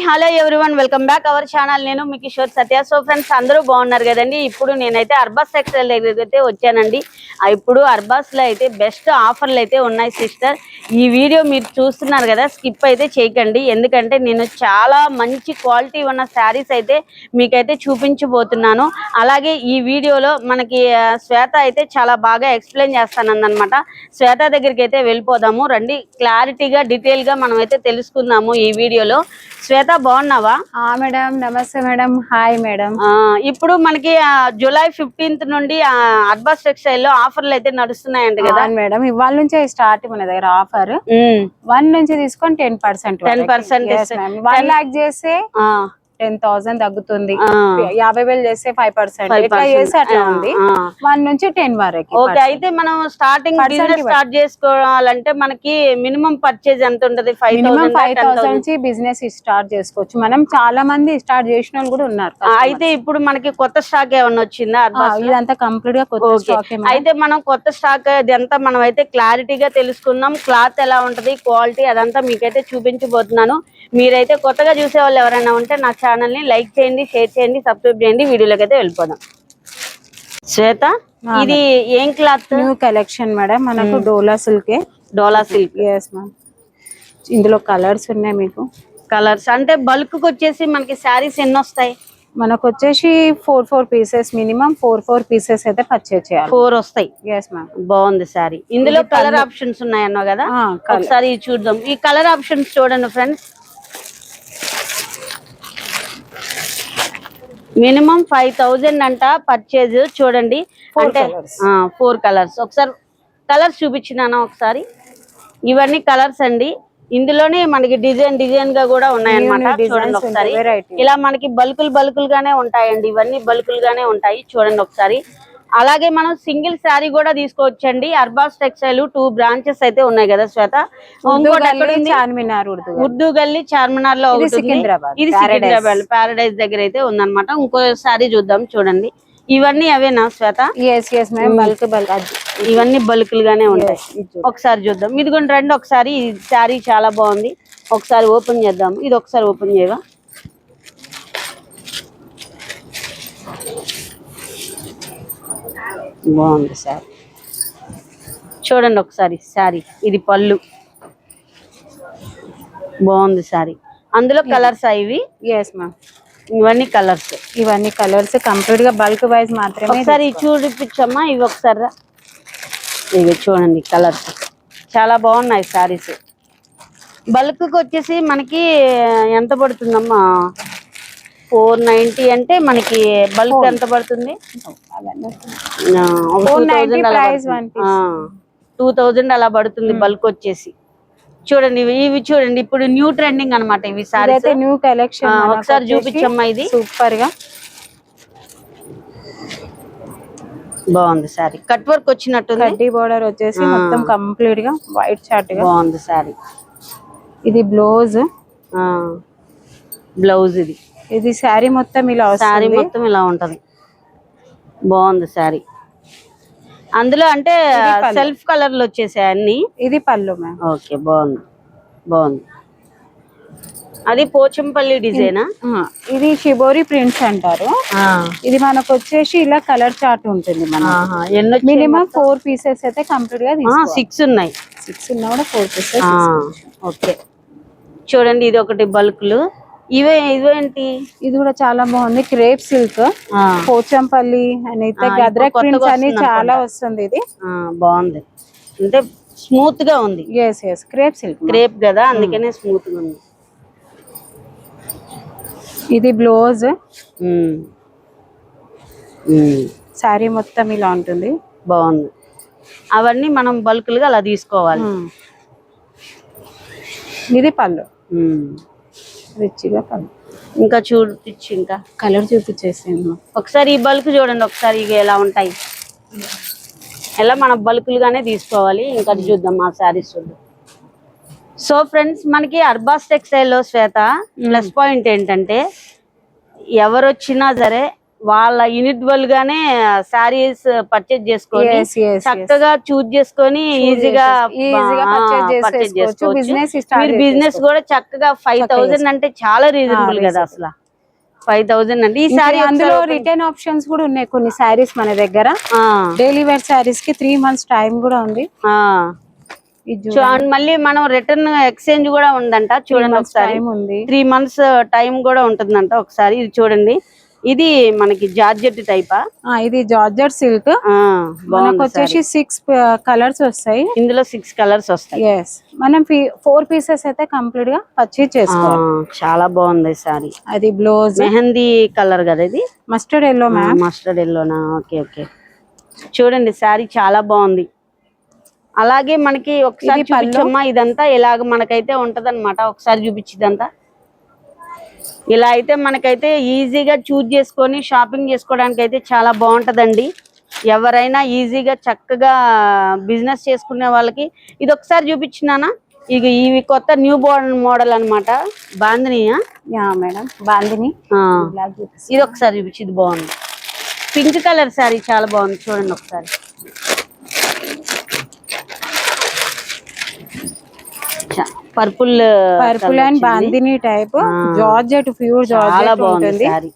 Hello everyone, welcome back our channel. నేను మీ కిషోర్ సత్య. So friends, అందరూ బాగున్నారు కదండి. ఇప్పుడు నేనైతే అర్బాస్ టెక్స్టైల్ దగ్గరికి అయితే వచ్చానండి. ఇప్పుడు అర్బాస్ లో అయితే బెస్ట్ ఆఫర్లు అయితే ఉన్నాయి సిస్టర్. ఈ వీడియో మీరు చూస్తున్నారు కదా, స్కిప్ అయితే చేయకండి. ఎందుకంటే నేను చాలా మంచి క్వాలిటీ ఉన్న శారీస్ అయితే మీకైతే చూపించబోతున్నాను. అలాగే ఈ వీడియోలో మనకి శ్వేత అయితే చాలా బాగా ఎక్స్ప్లెయిన్ చేస్తానన్నమాట. శ్వేత దగ్గరికి అయితే వెళ్ళిపోదాము రండి. క్లారిటీగా డీటెయిల్ గా మనం అయితే తెలుసుకుందాము ఈ వీడియోలో. శ్వేత, బాగున్నావా? మేడం, నమస్తే మేడం. Hi madam. ఇప్పుడు మనకి జూలై 15th నుండి అర్బాస్ టెక్స్టైల్ లో ఆఫర్లు అయితే నడుస్తున్నాయంట కదా మేడం. ఇవాళ నుంచే స్టార్ట్ మన దగ్గర ఆఫర్. 1 నుంచి తీసుకొని 10% 1 lakh చేస్తే 10,000 తగ్గుతుంది. 50,000 చేస్తే 5%. ఇట్లా చేస్తే అట్లా ఉంది. 1 నుంచి 10 వరకు. ఓకే, అయితే మనం స్టార్టింగ్ బిజినెస్ స్టార్ట్ చేసుకోవాలంటే మనకి మినిమం పర్చేజ్ ఎంత ఉంటది? 5,000 నుంచి బిజినెస్ స్టార్ట్ చేసుకోవచ్చు. మనం చాలా మంది స్టార్ట్ చేసిన వాళ్ళు కూడా ఉన్నారు. అయితే ఇప్పుడు మనకి కొత్త స్టాక్ ఏమన్నా వచ్చిందా? ఇదంతా కంప్లీట్ గా కొత్త స్టాక్. అయితే మనం కొత్త స్టాక్ ఇదంతా మనం అయితే క్లారిటీగా తెలుసుకుందాం. క్లాత్ ఎలా ఉంటది, క్వాలిటీ అదంతా మీకైతే చూపించబోతున్నాను. మీరైతే కొత్తగా చూసే వాళ్ళు ఎవరైనా ఉంటే నా ఛానల్ ని లైక్ చేయండి, షేర్ చేయండి, సబ్స్క్రైబ్ చేయండి. వీడియోలోకి అయితే వెళ్ళిపోదాం. శ్వేత, ఇది ఏం క్లాత్? New collection madam. మనకు Dola silk. Dola silk. Yes ma'am. ఇందులో కలర్స్ ఉన్నాయి. మీకు కలర్స్ అంటే బల్క్ వచ్చేసి మనకి శారీస్ ఎన్ని వస్తాయి? మనకు వచ్చేసి 4 పీసెస్, మినిమం 4 పీసెస్ అయితే పర్చేజ్ చేయాలి. 4 వస్తాయి. Yes ma'am. బాగుంది శారీ. ఇందులో కలర్ ఆప్షన్స్ ఉన్నాయన్నో కదా, ఒకసారి చూద్దాం. ఈ కలర్ ఆప్షన్స్ చూడండి ఫ్రెండ్స్. మినిమం 5,000 అంట పర్చేజ్. చూడండి, అంటే 4 కలర్స్. ఒకసారి కలర్స్ చూపించినానా ఒకసారి? ఇవన్నీ కలర్స్ అండి. ఇందులోనే మనకి డిజైన్ గా కూడా ఉన్నాయన్నమాట. చూడండి ఒకసారి. ఇలా మనకి బల్కులు గానే ఉంటాయండి. ఇవన్నీ బల్కులు గానే ఉంటాయి. చూడండి ఒకసారి. అలాగే మనం సింగిల్ శారీ కూడా తీసుకోవచ్చండి. అర్బాస్ టెక్స్టైల్ 2 బ్రాంచెస్ అయితే ఉన్నాయి కదా శ్వేత. ఉర్దూ గల్లీ, చార్మినార్ లో ఒకటి. ఇది సికింద్రాబాద్ ప్యారడైజ్ దగ్గర అయితే ఉందన్నమాట. ఇంకో శారీ చూద్దాం. చూడండి, ఇవన్నీ అవేనా శ్వేత? ఇవన్నీ బల్కులు గానే ఉంటాయి. ఒకసారి చూద్దాం. ఇదిగోండి రండి ఒకసారి. ఈ శారీ చాలా బాగుంది. ఒకసారి ఓపెన్ చేద్దాం. ఇది ఒకసారి ఓపెన్ చేయవా? బాగుంది శారీ. చూడండి ఒకసారి శారీ. ఇది పళ్ళు. బాగుంది శారీ. అందులో కలర్స్ ఇవి? Yes ma'am. ఇవన్నీ కలర్స్ కంప్లీట్ గా బల్క్ వైజ్ మాత్రమే. ఒకసారి చూడిపించమ్మా. ఇవి ఒకసారి ఇవి చూడండి. కలర్స్ చాలా బాగున్నాయి శారీస్. బల్క్ వచ్చేసి మనకి ఎంత పడుతుందమ్మా? 490 అంటే మనకి బల్క్ ఎంత పడుతుంది? 2,000 అలా పడుతుంది బల్క్ వచ్చేసి. చూడండి ఇవి చూడండి. ఇప్పుడు న్యూ ట్రెండింగ్ అన్నమాట ఇవి సారీస్. New collection. ఒకసారి చూపించమ్మా. ఇది సూపర్ గా బాగుంది సారీ. కట్ వర్క్ వచ్చినట్టుంది. కడ్డీ బోర్డర్ వచ్చేసి మొత్తం కంప్లీట్ గా వైట్ చార్ట్ గా బాగుంది సారీ. ఇది బ్లౌజ్. ఇది శారీ మొత్తం ఇలా శారీ మొత్తం ఇలా ఉంటది. బాగుంది శారీ. అందులో అంటే సెల్ఫ్ కలర్ లో వచ్చేసాయి అన్ని. ఇది పళ్ళు మ్యామ్. ఓకే, బాగుంది. అది పోచంపల్లి డిజైనా? ఇది షిబోరి ప్రింట్స్ అంటారు. ఇది మనకు వచ్చేసి ఇలా కలర్ చార్ట్ ఉంటుంది. మినిమం 4 పీసెస్ అయితే కంప్లీట్ గా 6 ఉన్నాయి. 6 ఉన్నా కూడా 4 పీసెస్. ఓకే, చూడండి. ఇది ఒకటి బల్క్లు. ఇవేంటి? ఇది కూడా చాలా బాగుంది. క్రేప్ సిల్క్, పోచంపల్లి అయితే గద్రక్ ప్రింట్స్ అని చాలా వస్తుంది. ఇది బాగుంది. అంటే స్మూత్ గా ఉంది. Yes crepe silk. క్రేప్ కదా, అందుకనే స్మూత్ గా ఉంది. ఇది బ్లౌజ్. శారీ మొత్తం ఇలా ఉంటుంది. బాగుంది. అవన్నీ మనం బల్క్లుగా అలా తీసుకోవాలి. ఇది పళ్ళు. రిచ్గా పళ్ళు. ఇంకా చూపించి, ఇంకా కలర్ చూపించేసాను. ఒకసారి ఈ బల్క్ చూడండి ఒకసారి. ఇవి ఎలా ఉంటాయి? ఎలా మన బల్కులుగానే తీసుకోవాలి. ఇంకా చూద్దాం ఆ శారీస్ చూద్దాం. సో ఫ్రెండ్స్, మనకి అర్బాస్ టెక్స్టైల్ లో శ్వేత ప్లస్ పాయింట్ ఏంటంటే ఎవరు వచ్చినా సరే వాళ్ళ ఇండివిడ్యువల్ గానే శారీస్ పర్చేజ్ చేసుకొని Yes, yes, చక్కగా చూజ్ చేసుకొని ఈజీగా పర్చేజ్ చేసుకోవచ్చు. బిజినెస్ మీరు బిజినెస్ కూడా చక్కగా 5000 అంటే చాలా రీజనబుల్ కదా అసలు. 5000 అంటే ఈ సారీ అందులో రిటర్న్ ఆప్షన్స్ కూడా ఉన్నాయి కొన్ని సారీస్ మన దగ్గర. డైలీ వేర్ సారీస్ కి 3 months టైం కూడా ఉంది. మళ్ళీ మనం రిటర్న్ ఎక్స్చేంజ్ కూడా ఉందంట చూడండి ఒకసారి. 3 months టైం కూడా ఉంటుందంట. ఒకసారి ఇది చూడండి. ఇది మనకి జార్జెట్ టైపా? ఇది జార్జెట్ సిల్క్. మనకు వచ్చేసి 6 కలర్స్ వస్తాయి. ఇందులో 6 కలర్స్ వస్తాయి. మనం 4 పీసెస్ అయితే కంప్లీట్ గా పర్చేజ్ చేసుకోవాలి. చాలా బాగుంది సారీ. అది బ్లౌజ్ మెహందీ కలర్ కదా ఇది. Mustard yellow ma'am. మస్టర్డ్ ఎల్లోనా? Okay okay. చూడండి సారీ చాలా బాగుంది. అలాగే మనకి ఒకసారి చూపించమ్మా. ఇదంతా ఇలాగ మనకైతే ఉంటది అనమాట. ఒకసారి చూపించిదంతా ఇలా అయితే మనకైతే ఈజీగా చూజ్ చేసుకొని షాపింగ్ చేసుకోవడానికి అయితే చాలా బాగుంటదండి. ఎవరైనా ఈజీగా చక్కగా బిజినెస్ చేసుకునే వాళ్ళకి ఇది ఒకసారి చూపించినానా? ఇవి కొత్త న్యూ బోర్న్ మోడల్ అనమాట. బాందినియా? మేడం బాందిని. ఇది ఒకసారి చూపించి. ఇది బాగుంది. పింక్ కలర్ సారీ చాలా బాగుంది. చూడండి ఒకసారి. Purple and bandhani type georgette, pure georgette. చాలా బాగుంది సారీ.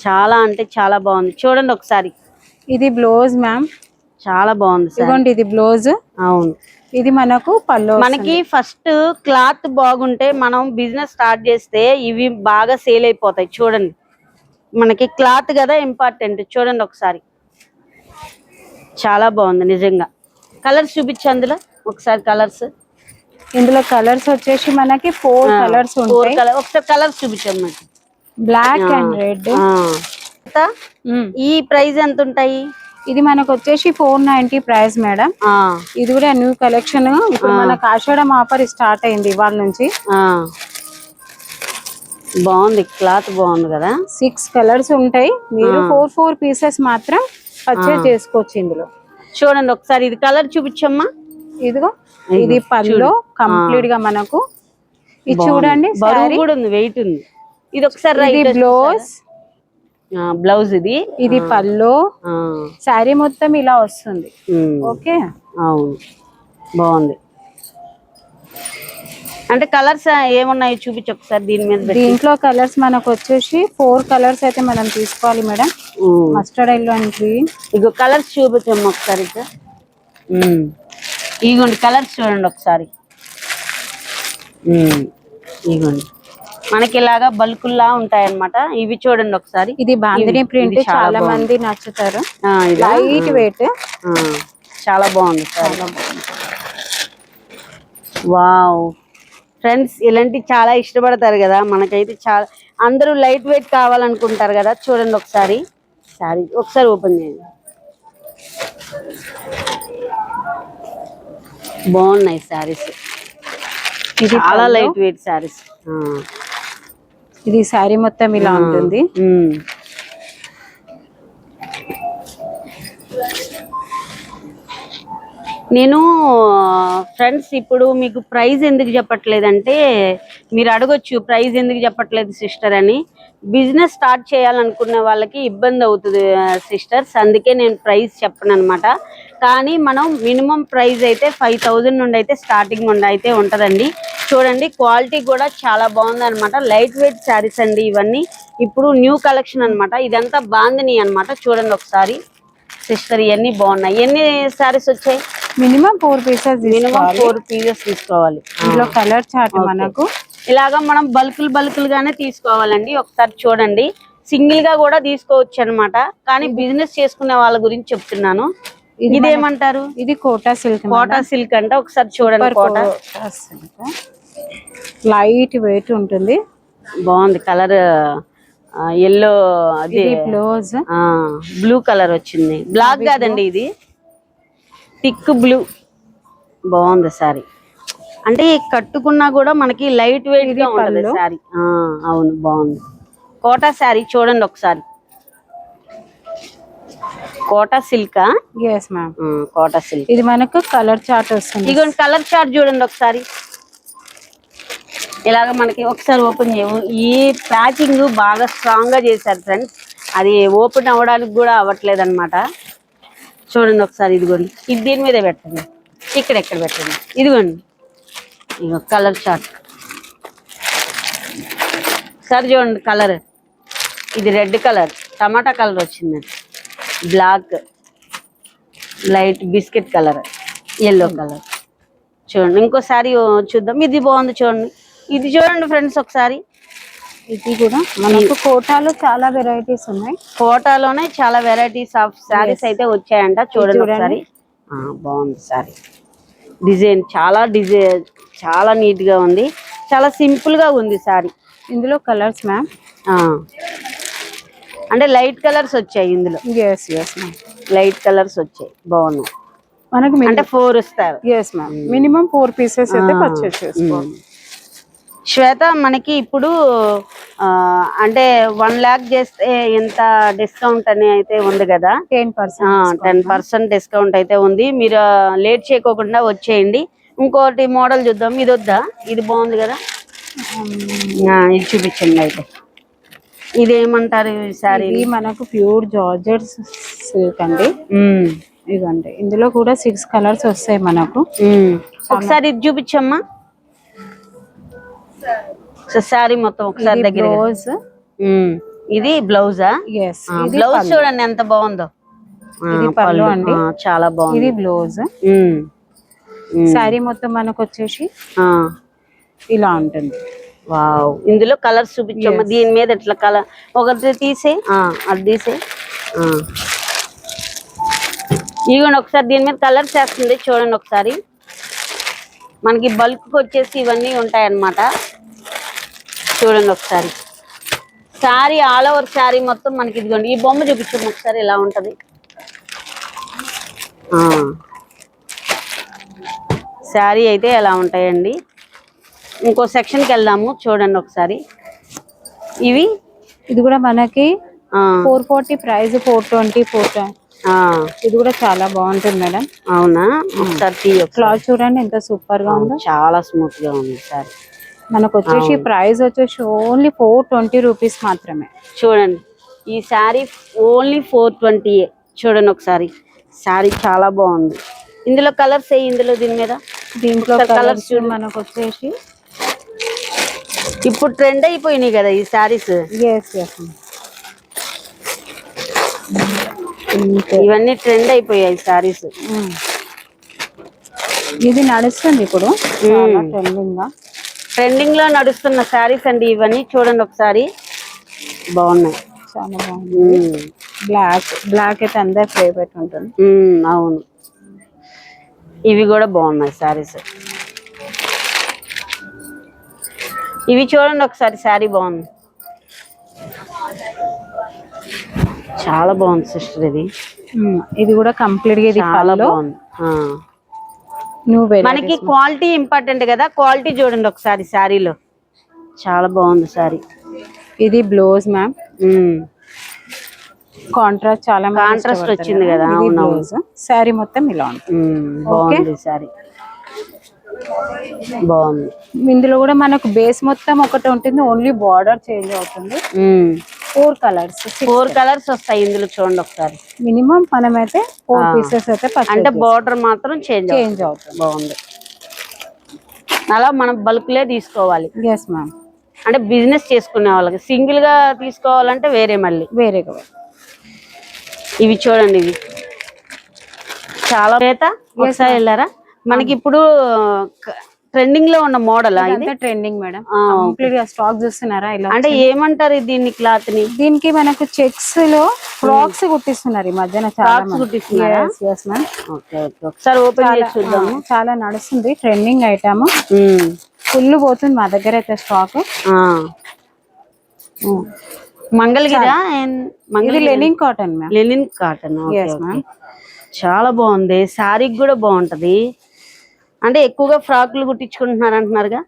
చాలా అంటే చాలా బాగుంది. చూడండి ఒకసారి. ఇది బ్లౌజ్ మ్యామ్. చాలా బాగుంది. ఇదిగోండి ఇది బ్లౌజ్. అవును. ఇది మనకు పళ్ళు. మనకి ఫస్ట్ క్లాత్ బాగుంటే మనం బిజినెస్ స్టార్ట్ చేస్తే ఇవి బాగా సేల్ అయిపోతాయి. చూడండి మనకి క్లాత్ కదా ఇంపార్టెంట్. చూడండి ఒకసారి. చాలా బాగుంది నిజంగా. కలర్స్ చూపించు అందులో ఒకసారి. కలర్స్ ఇందులో కలర్స్ వచ్చేసి మనకి 4 కలర్స్ ఉంటాయి. ఒకసారి కలర్స్ చూపించమ్మా. Black and red. ఈ ప్రైస్ ఎంత ఉంటాయి? ఇది మనకు వచ్చేసి 490 ప్రైస్ మేడం. ఇది కూడా న్యూ కలెక్షన్. ఇప్పుడు మనకు ఆషాఢం ఆఫర్ స్టార్ట్ అయింది ఇవాళ నుంచి. బాగుంది. క్లాత్ బాగుంది కదా. 6 కలర్స్ ఉంటాయి. మీరు 4 పీసెస్ మాత్రం పర్చేజ్ చేసుకోవచ్చు ఇందులో. చూడండి ఒకసారి. ఇది కలర్ చూపించమ్మా. ఇదిగో ఇది పళ్ళు కంప్లీట్ గా మనకు. ఇది చూడండి బరువు కూడా ఉంది, వెయిట్ ఉంది. ఇది ఒకసారి బ్లౌజ్. ఇది పళ్ళు. శారీ మొత్తం ఇలా వస్తుంది. ఓకే. అవును బాగుంది. అంటే కలర్స్ ఏమున్నాయి చూపించు ఒకసారి. దీని మీద దీంట్లో కలర్స్ మనకు వచ్చేసి 4 కలర్స్ అయితే మనం తీసుకోవాలి madam. Mustard yellow and green. ఇగో కలర్స్ చూపించమ్మా ఒకసారి. ఇగోండి కలర్స్ చూడండి ఒకసారి. ఇగోండి మనకి ఇలాగా బల్కుల్లా ఉంటాయి అన్నమాట. ఇవి చూడండి ఒకసారి. ఇది బాందిని ప్రింట్. చాలా మంది నచ్చుతారు. Light weight. చాలా బాగుంది. చాలా బాగుంది. వావ్ ఫ్రెండ్స్, ఇలాంటి చాలా ఇష్టపడతారు కదా. మనకైతే చాలా అందరూ లైట్ వెయిట్ కావాలనుకుంటారు కదా. చూడండి ఒకసారి. సారీ ఒకసారి ఓపెన్ చేయండి. బాగున్నాయి సారీస్. ఇది చాలా లైట్ వెయిట్ సారీస్. ఇది సారీ మొత్తం ఇలా ఉంటుంది. నేను ఫ్రెండ్స్ ఇప్పుడు మీకు ప్రైస్ ఎందుకు చెప్పట్లేదంటే, మీరు అడగొచ్చు ప్రైస్ ఎందుకు చెప్పట్లేదు సిస్టర్ అని. బిజినెస్ స్టార్ట్ చేయాలనుకునే వాళ్ళకి ఇబ్బంది అవుతుంది సిస్టర్స్. అందుకే నేను ప్రైస్ చెప్పను అనమాట. కానీ మనం మినిమం ప్రైస్ అయితే 5000 నుండి అయితే స్టార్టింగ్ నుండి అయితే ఉంటుందండి. చూడండి క్వాలిటీ కూడా చాలా బాగుంది అనమాట. లైట్ వెయిట్ శారీస్ అండి ఇవన్నీ. ఇప్పుడు న్యూ కలెక్షన్ అనమాట. ఇదంతా బాందిని అనమాట. చూడండి ఒకసారి సిస్టర్. ఇవన్నీ బాగున్నాయి. ఎన్ని శారీస్ వచ్చాయి? Minimum 4 pieces. మినిమం 4 పీసెస్ తీసుకోవాలి. ఇందులో కలర్ చార్ట్ మనకు ఇలాగా మనం బల్కులు గానే తీసుకోవాలండి. ఒకసారి చూడండి. సింగిల్ గా కూడా తీసుకోవచ్చు అనమాట. కానీ బిజినెస్ చేసుకునే వాళ్ళ గురించి చెప్తున్నాను. ఇదేమంటారు? ఇది కోటా సిల్క్. కోటా సిల్క్ అంటే ఒకసారి చూడండి. కోటా సిల్క్ లైట్ వెయిట్ ఉంటుంది. బాగుంది కలర్. ఎల్లో అది బ్లౌజ్ బ్లూ కలర్ వచ్చింది. బ్లాక్ కాదండి, ఇది థిక్ బ్లూ. బాగుంది సారీ. అంటే కట్టుకున్నా కూడా మనకి లైట్ వెయిట్ గా ఉంటుంది సారీ. అవును బాగుంది. కోటా సారీ చూడండి ఒకసారి. కోటా సిల్కా? yes ma'am. కోటా సిల్క్. ఇది మనకు కలర్ చార్ట్ వస్తుంది. ఇగో కలర్ చార్ట్ చూడండి ఒకసారి. ఇలాగ మనకి ఒకసారి ఓపెన్ చేయము. ఈ ప్యాకింగ్ బాగా స్ట్రాంగ్ గా చేశారు ఫ్రెండ్స్. అది ఓపెన్ అవ్వడానికి కూడా అవ్వట్లేదు అనమాట. చూడండి ఒకసారి, ఇదిగోండి, ఇది దీని మీద పెట్టండి, ఇక్కడ పెట్టండి, ఇదిగోండి, ఇగో కలర్ చార్ట్. ఒకసారి చూడండి కలర్, ఇది రెడ్ కలర్, టమాటా కలర్ వచ్చిందండి, black, light biscuit colour, yellow colour. చూడండి ఇంకోసారి చూద్దాం, ఇది బాగుంది చూడండి, ఇది చూడండి ఫ్రెండ్స్ ఒకసారి. ఇది కూడా మనకు కోటాలో చాలా వెరైటీస్ ఉన్నాయి. కోటాలోనే చాలా వెరైటీస్ ఆఫ్ శారీస్ అయితే వచ్చాయంట. చూడండి ఒకసారి, బాగుంది శారీ, డిజైన్ చాలా నీట్ గా ఉంది, చాలా సింపుల్ గా ఉంది శారీ. ఇందులో కలర్స్ మ్యామ్, అంటే లైట్ కలర్స్ వచ్చాయి ఇందులో. ఎస్ మ్యామ్, లైట్ కలర్స్ వచ్చాయి, బాగున్నాయి. మనకు అంటే 4 ఇస్తారు. ఎస్ మ్యామ్, మినిమం 4 పీసెస్ అయితే పర్చేస్ చేసుకోవాలి. శ్వేత, మనకి ఇప్పుడు అంటే 1 lakh చేస్తే ఎంత డిస్కౌంట్ అని అయితే ఉంది కదా? 10% డిస్కౌంట్ అయితే ఉంది. మీరు లేట్ చేయకోకుండా వచ్చేయండి. ఇంకోటి మోడల్ చూద్దాం, ఇది వద్దా? ఇది బాగుంది కదా, ఇది చూపించండి. అయితే ఇది ఏమంటారు ఈ సారీ? మనకు ప్యూర్ జార్జెట్ సిల్క్ అండి. ఇదండి, ఇందులో కూడా 6 కలర్స్ వస్తాయి మనకు. ఒకసారి ఇది చూపించమ్మా, సారీ మొత్తం ఒకసారి దగ్గర. ఇది బ్లౌజా? బ్లౌజ్ చూడండి ఎంత బాగుందో, పళ్ళు అండి, చాలా బాగుంది. ఇది బ్లౌజ్. సారీ మొత్తం మనకు వచ్చేసి ఇలా ఉంటుంది. వావ్, ఇందులో కలర్స్ చూపించమ్మా, దీని మీద ఇట్లా కలర్ ఒకటి తీసే, అది తీసే. ఇవ్వండి ఒకసారి, దీని మీద కలర్స్ వేస్తుంది చూడండి ఒకసారి. మనకి బల్క్ వచ్చేసి ఇవన్నీ ఉంటాయి అన్నమాట. చూడండి ఒకసారి, శారీ ఆల్ ఓవర్ శారీ మొత్తం మనకి ఇదిగోండి. ఈ బొమ్మ చూపించండి ఒకసారి, ఎలా ఉంటది. శారీ అయితే ఎలా ఉంటాయండి. ఇంకో సెక్షన్కి వెళ్దాము, చూడండి ఒకసారి. ఇది కూడా మనకి 440 ప్రైస్, 420, 410. ఇది కూడా చాలా బాగుంటుంది మేడం. అవునా? ఒకసారి క్లాత్ చూడండి ఎంత సూపర్ గా ఉందో, చాలా స్మూత్ గా ఉంది సార్. మనకు వచ్చేసి ప్రైస్ వచ్చేసి ఓన్లీ 420 రూపీస్ మాత్రమే. చూడండి ఈ శారీ ఓన్లీ 420. చూడండి ఒకసారి, శారీ చాలా బాగుంది. ఇందులో కలర్స్ ఇందులో దీంట్లో కలర్స్ మనకు వచ్చేసి ఇప్పుడు ట్రెండ్ అయిపోయినాయి కదా ఈ శారీస్. ఇవన్నీ ట్రెండ్ అయిపోయాయి శారీస్. ఇది నడుస్తుంది ఇప్పుడు ట్రెండింగ్ లో నడుస్తున్న శారీస్ అండి ఇవన్నీ. చూడండి ఒకసారి, బాగున్నాయి, చాలా బాగుంది. బ్లాక్ అయితే అందరు ఫేవరెట్ ఉంటుంది. అవును, ఇవి కూడా బాగున్నాయి శారీస్. ఇవి చూడండి ఒకసారి, శారీ బాగుంది, చాలా బాగుంది సిస్టర్. ఇది కూడా కంప్లీట్ గా చాలా బాగుంది. మనకి క్వాలిటీ ఇంపార్టెంట్ కదా, క్వాలిటీ చూడండి ఒకసారి శారీలో, చాలా బాగుంది శారీ. ఇది బ్లౌజ్ మ్యామ్, కాంట్రాస్ట్ చాలా కాంట్రాస్ట్ వచ్చింది కదా. శారీ మొత్తం ఇలా ఉంటుంది, బాగుంది శారీ, బాగుంది. ఇందులో కూడా మనకు బేస్ మొత్తం ఒకటి ఉంటుంది, ఓన్లీ బార్డర్ చేంజ్ అవుతుంది. 4 కలర్స్ వస్తాయి ఇందులో. చూడండి ఒకసారి, మినిమం మనమైతే 4 పీసెస్ అయితే అంటే బార్డర్ మాత్రం చేంజ్ అవుతుంది. బాగుంది. అలా మనం బల్క్ లే తీసుకోవాలి. ఎస్ మ్యామ్, అంటే బిజినెస్ చేసుకునే వాళ్ళకి. సింగిల్ గా తీసుకోవాలంటే వేరేగా. ఇవి చూడండి, ఇవి చాలా ఒకసారి వెళ్ళారా. మనకి ఇప్పుడు ట్రెండింగ్ లో ఉన్న మోడల్, ట్రెండింగ్ మేడం. కంప్లీట్ గా స్టాక్ చూస్తున్నారా? ఇలా అంటే ఏమంటారు దీన్ని, క్లాత్ ని? దీనికి మనకు చెక్స్ లో ఫ్రాక్స్ కుట్టిస్తున్నారు ఈ మధ్యన, చాలా కుట్టిస్తున్నారు. ఒకసారి ఓపెన్ చేసి చూద్దాము. చాలా నడుస్తుంది, ట్రెండింగ్ ఐటమ్. ఫుల్ పోతుంది మా దగ్గర అయితే స్టాక్. మంగళగిరా? Linen cotton ma'am. Linen cotton, చాలా బాగుంది. శారీకి కూడా బాగుంటది. అంటే ఎక్కువగా ఫ్రాక్లు కుట్టించుకుంటున్నారు అంటున్నారుగా.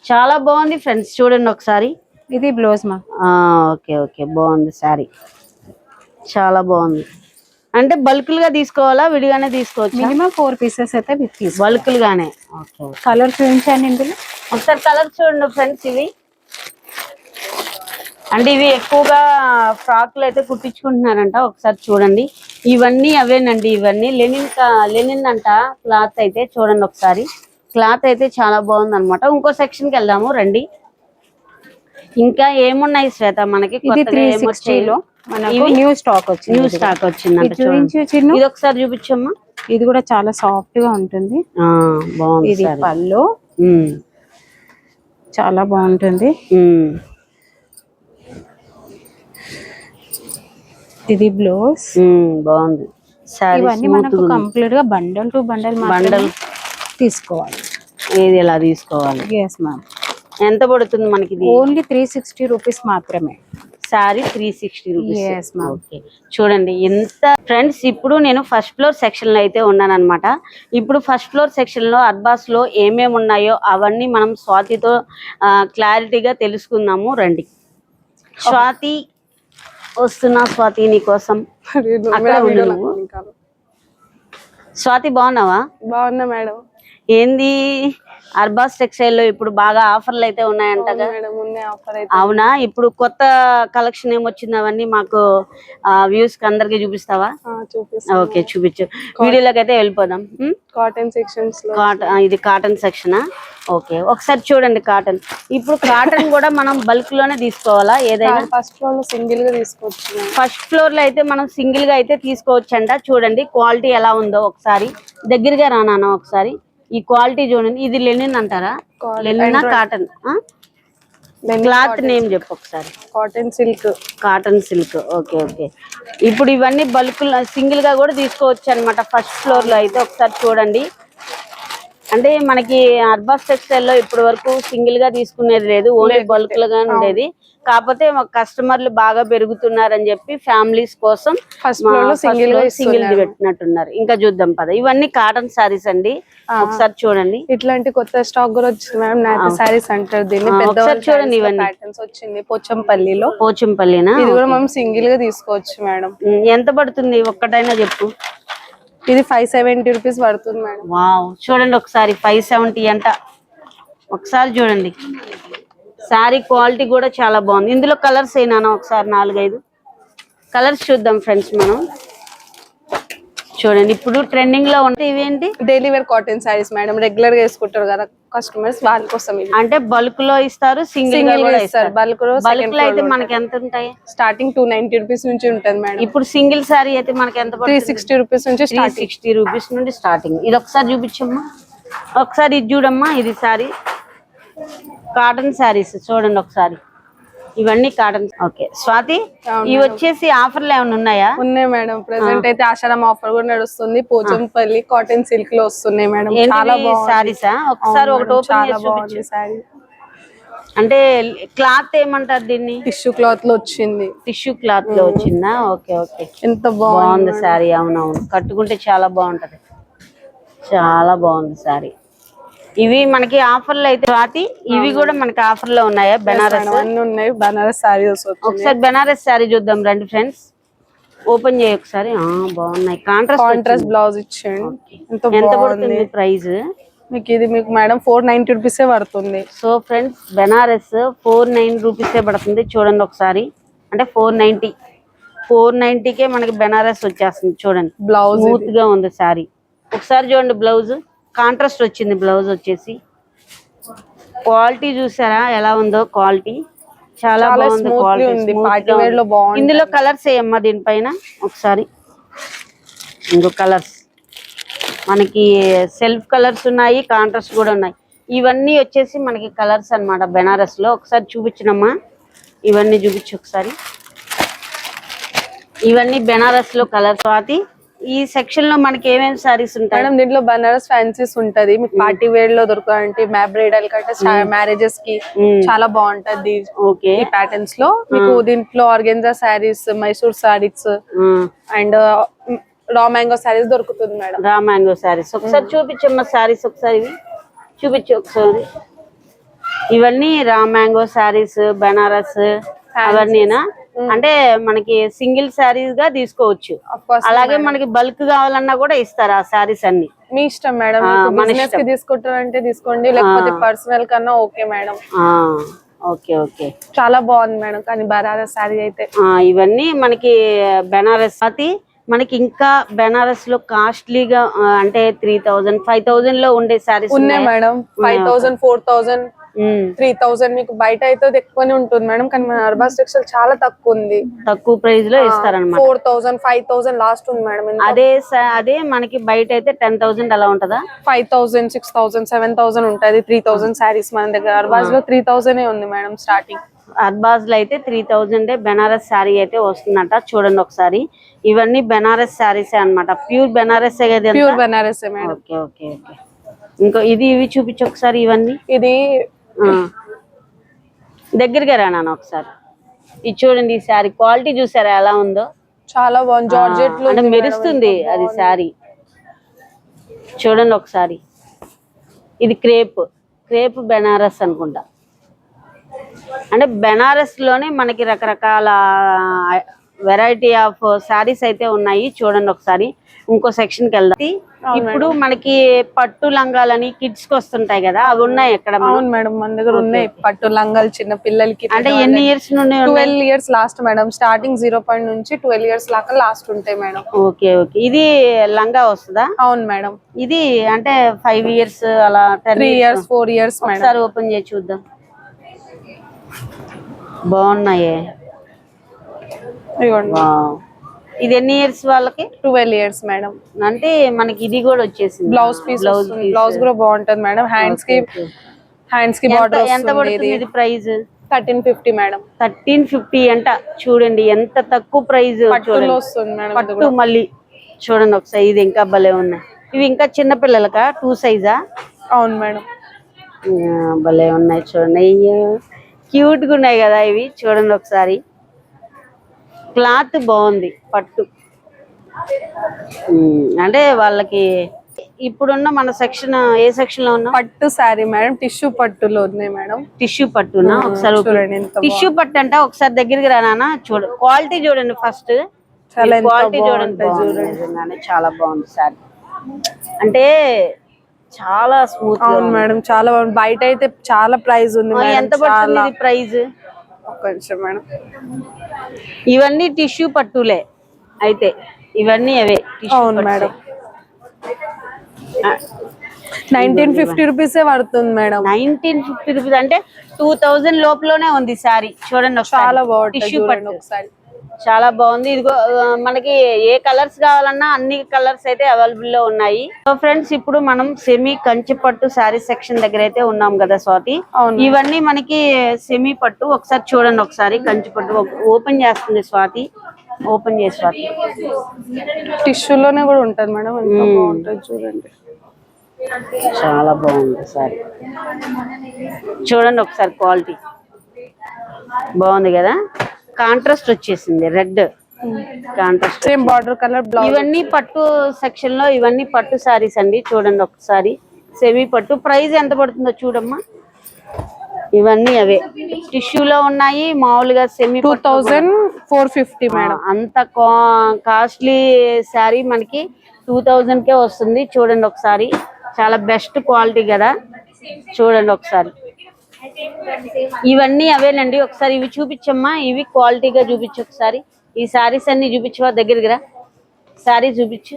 చాలా బాగుంది ఫ్రెండ్స్, చూడండి ఒకసారి. ఇది బ్లౌజ్ మా. ఓకే, బాగుంది శారీ, చాలా బాగుంది. అంటే బల్క్లుగా తీసుకోవాలా, విడిగానే తీసుకోవచ్చు? మినిమం 4 పీసెస్ అయితే బల్క్లుగానే. కలర్ చూపించండి ఇందులో ఒకసారి. కలర్ చూడండి ఫ్రెండ్స్, ఇవి అంటే ఇవి ఎక్కువగా ఫ్రాక్లు అయితే కుట్టించుకుంటున్నారంట. ఒకసారి చూడండి, ఇవన్నీ అవేనండి. ఇవన్నీ లెనిన్ అంట క్లాత్ అయితే. చూడండి ఒకసారి, క్లాత్ అయితే చాలా బాగుంది అనమాట. ఇంకో సెక్షన్ కి వెళ్దాము రండి. ఇంకా ఏమున్నాయి శ్వేత మనకి? ఇది 360 లో మనకు న్యూ స్టాక్ వచ్చిందంట. ఇది ఒకసారి చూపించమ్మా. ఇది కూడా చాలా సాఫ్ట్ గా ఉంటుంది. బాగుంది. ఇది పళ్ళు చాలా బాగుంటుంది. ఇది బ్లౌజ్ బాగుంది. ఇవన్నీ మనకు కంప్లీట్ గా బండల్ టు బండల్ తీసుకోవాలి. ఏది ఎలా తీసుకోవాలి? Yes ma'am. ఎంత పడుతుంది మనకి? ఓన్లీ 360 రూపీస్ మాత్రమే. Sorry 360 rupees. Yes ma'am. Okay, చూడండి ఎంత ఫ్రెండ్స్. ఇప్పుడు నేను ఫస్ట్ ఫ్లోర్ సెక్షన్ లో అయితే ఉన్నాను అనమాట. ఇప్పుడు ఫస్ట్ ఫ్లోర్ సెక్షన్ లో అర్బాస్ లో ఏమేమి ఉన్నాయో అవన్నీ మనం స్వాతితో క్లారిటీగా తెలుసుకుందాము రండి. స్వాతి వస్తున్నా. స్వాతి నీకోసం అక్కడ ఉండు నువ్వు. స్వాతి బాగున్నావా? బాగున్నా మేడం. ఏంది అర్బాస్ టెక్స్టైల్ లో ఇప్పుడు బాగా ఆఫర్లు అయితే ఉన్నాయంటగా? అవునా? ఇప్పుడు కొత్త కలెక్షన్ ఏమొచ్చింది అవన్నీ మాకు వ్యూస్ కి అందరికి చూపిస్తావా? ఓకే, చూపించు. వీడియోలోకి అయితే వెళ్ళిపోదాం. కాటన్ సెక్షన్స్ లో ఇది కాటన్ సెక్షనా? ఓకే, ఒకసారి చూడండి కాటన్. ఇప్పుడు కాటన్ కూడా మనం బల్క్ లోనే తీసుకోవాలా? ఏదైనా ఫస్ట్ ఫ్లోర్ లో సింగిల్ గా తీసుకోవచ్చు. ఫస్ట్ ఫ్లోర్ లో అయితే మనం సింగిల్ గా అయితే తీసుకోవచ్చు అంట. చూడండి క్వాలిటీ ఎలా ఉందో ఒకసారి దగ్గరగా రానా ఒకసారి. ఈ క్వాలిటీ చూడండి. ఇది లెనిన్ అంటారా? Linen cotton? క్లాత్ నేమ్ చెప్పు ఒకసారి. Cotton silk. Okay okay. ఇప్పుడు ఇవన్నీ బల్క్ సింగిల్ గా కూడా తీసుకోవచ్చు అనమాట ఫస్ట్ ఫ్లోర్ లో అయితే. ఒకసారి చూడండి. అంటే మనకి అర్బాస్ టెక్స్టైల్ లో ఇప్పటి వరకు సింగిల్ గా తీసుకునేది లేదు, ఓన్లీ బల్క్ గా ఉండేది. కాకపోతే కస్టమర్లు బాగా పెరుగుతున్నారని చెప్పి ఫ్యామిలీస్ కోసం సింగిల్ పెట్టినట్టున్నారు. ఇంకా చూద్దాం పద. ఇవన్నీ కాటన్ సారీస్ అండి. ఒకసారి చూడండి. ఇట్లాంటి కొత్త స్టాక్ కూడా వచ్చింది మేడం. నాటి సారీస్ అంటారు దీన్ని. ఒకసారి చూడండి. ఇవన్నీ ప్యాటర్న్స్ వచ్చింది పోచంపల్లిలో. పోచంపల్లినా? ఇది కూడా మనం సింగిల్ గా తీసుకోవచ్చు మేడం. ఎంత పడుతుంది ఒక్కటైనా చెప్పు. ఇది 570 రూపీస్ పడుతుంది మేడం. వావ్, చూడండి ఒకసారి 570 అంట. ఒకసారి చూడండి. శారీ క్వాలిటీ కూడా చాలా బాగుంది. ఇందులో కలర్స్ అయినా ఒకసారి 4-5 కలర్స్ చూద్దాం ఫ్రెండ్స్ మనం. చూడండి ఇప్పుడు ట్రెండింగ్ లో ఉంటే ఇవేంటి? Daily wear cotton saris madam. Regular గా వేసుకుంటారు కదా కస్టమర్స్, వాళ్ళ కోసం. అంటే బల్క్ లో ఇస్తారు, సింగిల్ గా ఇస్తారు. బల్క్ లో అయితే మనకి ఎంత ఉంటాయి? స్టార్టింగ్ 290 రూపీస్ నుంచి ఉంటుంది మేడం. ఇప్పుడు సింగిల్ సారీ అయితే మనకి ఎంత? 360 రూపీస్ నుంచి 360 రూపీస్ నుండి స్టార్టింగ్. ఇది ఒకసారి చూపించమ్మా. ఒకసారి ఇది చూడమ్మా. ఇది సారీ కాటన్ సారీస్ చూడండి ఒకసారి. ఇవన్నీ కాటన్. ఓకే స్వాతి, ఇవి వచ్చేసి ఆఫర్లు ఏమైనా ఉన్నాయా? ఉన్నాయి మేడం. ప్రెసెంట్ అయితే ఆషాఢం ఆఫర్ కూడా నడుస్తుంది. పోచంపల్లి కాటన్ సిల్క్ లో వస్తున్నాయి మేడం. చాలా బాగుంది సారీసా? ఒకసారి ఒకటి ఓపెన్ చేసి చూపించు. సారీ అంటే క్లాత్ ఏమంటారు దీన్ని? టిష్యూ క్లాత్ లో వచ్చింది. టిష్యూ క్లాత్ లో వచ్చిందా? Okay okay. ఎంత బాగుంది సారీ. అవునవును, కట్టుకుంటే చాలా బాగుంటది. చాలా బాగుంది సారీ. ఇవి మనకి ఆఫర్లు అయితే స్వాతి, ఇవి కూడా మనకి ఆఫర్ లో ఉన్నాయా? బెనారస్ ఉన్నాయి. బెనారస్ సారీస్. ఒకసారి బెనారస్ సారీ చూద్దాం రండి ఫ్రెండ్స్. ఓపెన్ చేయ ఒకసారి. బాగున్నాయి. కాంట్రాస్ట్ బ్లౌజ్ ఇచ్చేయండి. ఎంత పడుతుంది ప్రైస్ మీకు? ఇది మీకు మేడం 490 రూపీసే పడుతుంది. సో ఫ్రెండ్స్, బెనారస్ 490 రూపీసే పడుతుంది. చూడండి ఒకసారి. అంటే 490కే మనకి బెనారస్ వచ్చేస్తుంది. చూడండి బ్లౌజ్ స్మూత్ గా ఉంది సారీ. ఒకసారి చూడండి బ్లౌజ్. కాంట్రాస్ట్ వచ్చింది బ్లౌజ్ వచ్చేసి. క్వాలిటీ చూసారా ఎలా ఉందో? క్వాలిటీ చాలా బాగుంది. క్వాలిటీ ఇందులో కలర్స్ ఏమమ్మా దీనిపైన? ఒకసారి ఇంకో కలర్స్ మనకి సెల్ఫ్ కలర్స్ ఉన్నాయి, కాంట్రాస్ట్ కూడా ఉన్నాయి. ఇవన్నీ వచ్చేసి మనకి కలర్స్ అన్నమాట బెనారస్ లో. ఒకసారి చూపించినమ్మా. ఇవన్నీ చూపించు ఒకసారి. ఇవన్నీ బెనారస్ లో కలర్స్. స్వాతి, ఈ సెక్షన్ లో మనకి ఏమేమి సారీస్ ఉంటాయి మేడం? దీంట్లో బనారస్ ఫ్యాన్సీస్ ఉంటది. మీకు పార్టీ వేర్ లో దొరకాలంటే, బ్రైడల్ కంటే మ్యారేజెస్ కి చాలా బాగుంటది. ఓకే, ఈ ప్యాటర్న్స్ లో మీకు దీంట్లో organza saris, Mysore saris and raw mango saris దొరుకుతుంది మేడం. రా మ్యాంగో సారీస్ ఒకసారి చూపించమ్మా. సారీస్ ఒకసారి చూపించు ఒకసారి. ఇవన్నీ రా మ్యాంగో సారీస్, బెనారస్ అవన్నీనా? అంటే మనకి సింగిల్ సారీస్ గా తీసుకోవచ్చు. అలాగే మనకి బల్క్ కావాలన్నా కూడా ఇస్తారు ఆ సారీస్ అన్ని. మీ ఇష్టం మేడం. బిజినెస్ కి తీసుకుంటారంటే తీసుకోండి, లేకపోతే పర్సనల్ కన్నా ఓకే మేడం. ఓకే ఓకే, చాలా బాగుంది మేడం. కానీ బనారస్ శారీ అయితే ఇవన్నీ మనకి బెనారస్ మనకి ఇంకా బెనారస్ లో కాస్ట్లీగా అంటే 3000 5000 లో ఉండే సారీస్ ఉన్నాయి మేడం. 5000 4000 3000 మీకు బయట అయితే ఎక్కువనే ఉంటుంది మేడం. కానీ మన అర్బాస్ టెక్స్టైల్ చాలా తక్కువ ఉంది, తక్కువ ప్రైస్ లో ఇస్తారన్నమాట. 4000 5000 లాస్ట్ ఉంది మేడం. అదే మనకి బయట అయితే 10,000 అలా ఉంటదా? 5000 6000 7000 ఉంటది. 3000 సారీస్ మన దగ్గర. అర్బాస్ లో 3000 ఉంది మేడం స్టార్టింగ్. అర్బాజ్ లో అయితే 3000 బెనారస్ శారీ అయితే వస్తుందంట. చూడండి ఒకసారి, ఇవన్నీ బెనారస్ శారీసే అన్నమాట. ప్యూర్ బెనారస్ కదా? Pure Banaras madam. Okay okay okay. ఇంకో ఇవి చూపించు ఒకసారి. ఇవన్నీ ఇది దగ్గరగా రానా ఒకసారి. ఇది చూడండి, ఈ శారీ క్వాలిటీ చూసారా ఎలా ఉందో? చాలా బాగుంది. జార్జెట్ లో అంటే మెరుస్తుంది అది శారీ. చూడండి ఒకసారి. ఇది క్రేప్ బెనారస్ అనుకుంటా. అంటే బెనారస్ లోనే మనకి రకరకాల వెరైటీ ఆఫ్ శారీస్ అయితే ఉన్నాయి. చూడండి ఒకసారి. ఇంకో సెక్షన్ కి వెళ్దాం. ఇప్పుడు మనకి పట్టు లంగాలని కిడ్స్ కి వస్తుంటాయి కదా, అవి ఉన్నాయి ఎక్కడ? అవును మేడం, మన దగ్గర ఉన్నాయి పట్టు లంగాలు చిన్న పిల్లలకి. అంటే ఎన్ని ఇయర్స్ నుండి? 12 ఇయర్స్ లాస్ట్ మేడం. స్టార్టింగ్ 0 నుంచి 12 ఇయర్స్ లాగా లాస్ట్ ఉంటాయి మేడం. Okay okay. ఇది లంగా వస్తుందా? అవును మేడం. ఇది అంటే 5 ఇయర్స్ అలా 3 ఇయర్స్ 4 ఇయర్స్ మేడం. ఒకసారి ఓపెన్ చేసి చూద్దాం. బాగున్నాయే. ఇది ఎన్ని ఇయర్స్ వాళ్ళకి? 12 ఇయర్స్ మేడం. అంటే మనకి ఇది కూడా వచ్చేసింది. బ్లౌజ్ కూడా బాగుంటది మేడం. హ్యాండ్స్ కి బార్డర్. ఎంత పడుతుంది ఇది ప్రైస్? 1350 మేడం. 1350 అంట. చూడండి ఎంత తక్కువ ప్రైస్. పట్టు మళ్ళీ చూడండి ఒకసారి. ఇది ఇంకా భలే ఉన్నాయి. ఇవి ఇంకా చిన్న పిల్లలకా? 2 సైజా? అవును మేడం. భలే ఉన్నాయి చూడండి. క్యూట్ గా ఉన్నాయి కదా ఇవి. చూడండి ఒకసారి. క్లాత్ బాగుంది, పట్టు. అంటే వాళ్ళకి ఇప్పుడున్న మన సెక్షన్ ఏ సెక్షన్ లో ఉన్నా? పట్టు శారీ మేడం. టిష్యూ పట్టులో ఉన్నాయి మేడం. టిష్యూ పట్టునా? ఒకసారి టిష్యూ పట్టు అంట. ఒకసారి దగ్గరికి రానా. చూడండి క్వాలిటీ చూడండి ఫస్ట్. క్వాలిటీ చూడండి. చాలా బాగుంది సారీ. అంటే చాలా స్మూత్. అవును మేడం, చాలా బాగుంది. బయట అయితే చాలా ప్రైస్ ఉంది. ఎంత పడుతుంది ప్రైస్? ఒక్క నిమిషం మేడం. ఇవన్నీ టిష్యూ పట్టులే అయితే. ఇవన్నీ అవే. అవును మేడం. 1950 రూపీసే పడుతుంది మేడం. 1950 రూపీస్ అంటే 2000 లోపలనే ఉంది సారీ. చూడండి చాలా బాగుంది. టిష్యూ పట్టు ఒకసారి. చాలా బాగుంది. ఇదిగో మనకి ఏ కలర్స్ కావాలన్నా అన్ని కలర్స్ అయితే అవైలబుల్ లో ఉన్నాయి. సో ఫ్రెండ్స్, ఇప్పుడు మనం సెమీ కంచి పట్టు శారీ సెక్షన్ దగ్గర అయితే ఉన్నాం కదా స్వాతి. ఇవన్నీ మనకి సెమీ పట్టు. ఒకసారి చూడండి ఒకసారి. కంచి పట్టు ఓపెన్ చేస్తుంది స్వాతి. ఓపెన్ చేసి స్వాతి. టిష్యూలోనే కూడా ఉంటది మేడం. ఎంత బాగుంటది చూడండి. చాలా బాగుంది సారీ. చూడండి ఒకసారి. క్వాలిటీ బాగుంది కదా. కాంట్రాస్ట్ వచ్చేసింది. Red contrast. Same border colour blouse. ఇవన్నీ పట్టు సెక్షన్ లో ఇవన్నీ పట్టు సారీస్ అండి. చూడండి ఒకసారి. సెమీ పట్టు. ప్రైస్ ఎంత పడుతుందో చూడమ్మా. ఇవన్నీ అవే టిష్యూలో ఉన్నాయి. మామూలుగా సెమీ 2450 మేడం. అంత కాస్ట్లీ శారీ మనకి 2000 కే వస్తుంది. చూడండి ఒకసారి. చాలా బెస్ట్ క్వాలిటీ కదా. చూడండి ఒకసారి. ఇవన్నీ అవేనండి. ఒకసారి ఇవి చూపించమ్మా. ఇవి క్వాలిటీగా చూపించు ఒకసారి. ఈ శారీస్ అన్ని చూపించవా? దగ్గరికి రా. శారీ చూపించు.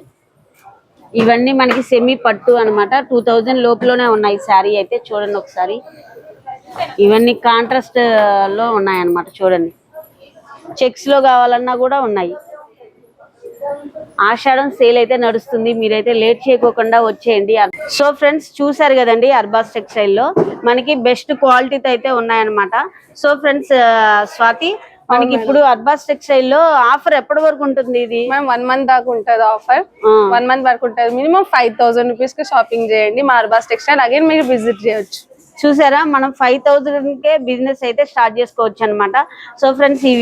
ఇవన్నీ మనకి సెమీ పట్టు అనమాట. 2000 లోపలనే ఉన్నాయి శారీ అయితే. చూడండి ఒకసారి. ఇవన్నీ కాంట్రాస్ట్ లో ఉన్నాయన్నమాట. చూడండి. చెక్స్ లో కావాలన్నా కూడా ఉన్నాయి. ఆషాఢం సేల్ అయితే నడుస్తుంది. మీరైతే లేట్ చేయకోకుండా వచ్చేయండి. సో ఫ్రెండ్స్, చూసారు కదండి అర్బాస్ టెక్స్టైల్ లో మనకి బెస్ట్ క్వాలిటీతో అయితే ఉన్నాయన్నమాట. సో ఫ్రెండ్స్, స్వాతి, మనకి ఇప్పుడు అర్బాస్ టెక్స్టైల్ లో ఆఫర్ ఎప్పటి వరకు ఉంటుంది? ఇది 1 మంత్ దాకా ఉంటుంది ఆఫర్. 1 మంత్ వరకు ఉంటుంది. మినిమం 5000 రూపీస్ కి షాపింగ్ చేయండి. మా అర్బాస్ టెక్స్టైల్ అగైన్ మీరు విజిట్ చేయొచ్చు. చూసారా, మనం 5000 కే బిజినెస్ అయితే స్టార్ట్ చేసుకోవచ్చు అనమాట. సో ఫ్రెండ్స్, ఈ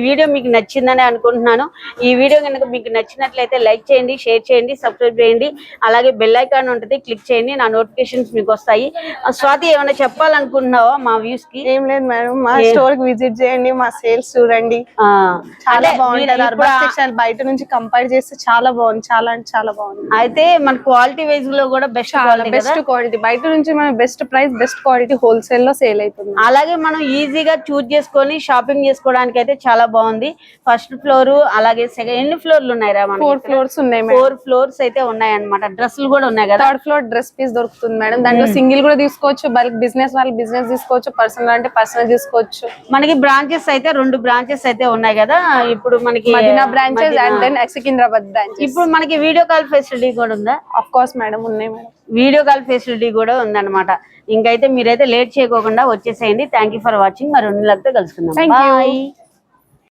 వీడియో మీకు నచ్చిందని అనుకుంటున్నాను. ఈ వీడియో కనుక మీకు నచ్చినట్లయితే లైక్ చేయండి, షేర్ చేయండి, సబ్స్క్రైబ్ చేయండి. అలాగే బెల్ ఐకాన్ ఉంటుంది, క్లిక్ చేయండి. నా నోటిఫికేషన్స్ మీకు వస్తాయి. స్వాతి, ఏమైనా చెప్పాలనుకుంటున్నావా మా వ్యూస్ కి? ఏం లేదు మేడం, మా స్టోర్ కి విజిట్ చేయండి, మా సేల్స్ చూడండి. చాలా బాగుంటుంది. అర్బాస్ టెక్స్టైల్ బయట నుంచి కంపేర్ చేస్తే చాలా బాగుంది. చాలా అంటే చాలా బాగుంది. అయితే మన క్వాలిటీ వైజ్ లో కూడా బెస్ట్ క్వాలిటీ. బయట నుంచి మనం best price best quality wholesale లో సేల్ అవుతుంది. అలాగే మనం ఈజీగా చూజ్ చేసుకొని షాపింగ్ చేసుకోవడానికి అయితే చాలా బాగుంది. ఫస్ట్ ఫ్లోర్ అలాగే ఎన్ని ఫ్లోర్లు ఉన్నాయి రా? 4 ఫ్లోర్స్ ఉన్నాయి. 4 ఫ్లోర్స్ అయితే ఉన్నాయి అన్నమాట. డ్రెస్సులు కూడా ఉన్నాయి కదా. 3rd ఫ్లోర్ డ్రెస్ పీస్ దొరుకుతుంది మేడం. దాంట్లో సింగిల్ కూడా తీసుకోవచ్చు, బల్క్ బిజినెస్ వాళ్ళు బిజినెస్ తీసుకోవచ్చు, పర్సనల్ అంటే పర్సనల్ తీసుకోవచ్చు. మనకి బ్రాంచెస్ అయితే 2 బ్రాంచెస్ అయితే ఉన్నాయి కదా. ఇప్పుడు మనకి Madina branches and then Secunderabad branches. ఇప్పుడు మనకి వీడియో కాల్ ఫెసిలిటీ కూడా ఉందా? ఆఫ్ కోర్స్ మేడం, ఉన్నాయి మేడం. వీడియో కాల్ ఫెసిలిటీ కూడా ఉందన్నమాట. ఇంకైతే మీరైతే లేట్ చేయకోకుండా వచ్చేసేయండి. Thank you for watching. మరి 2 కలుసుకుందాం. Thank you. బాయ్.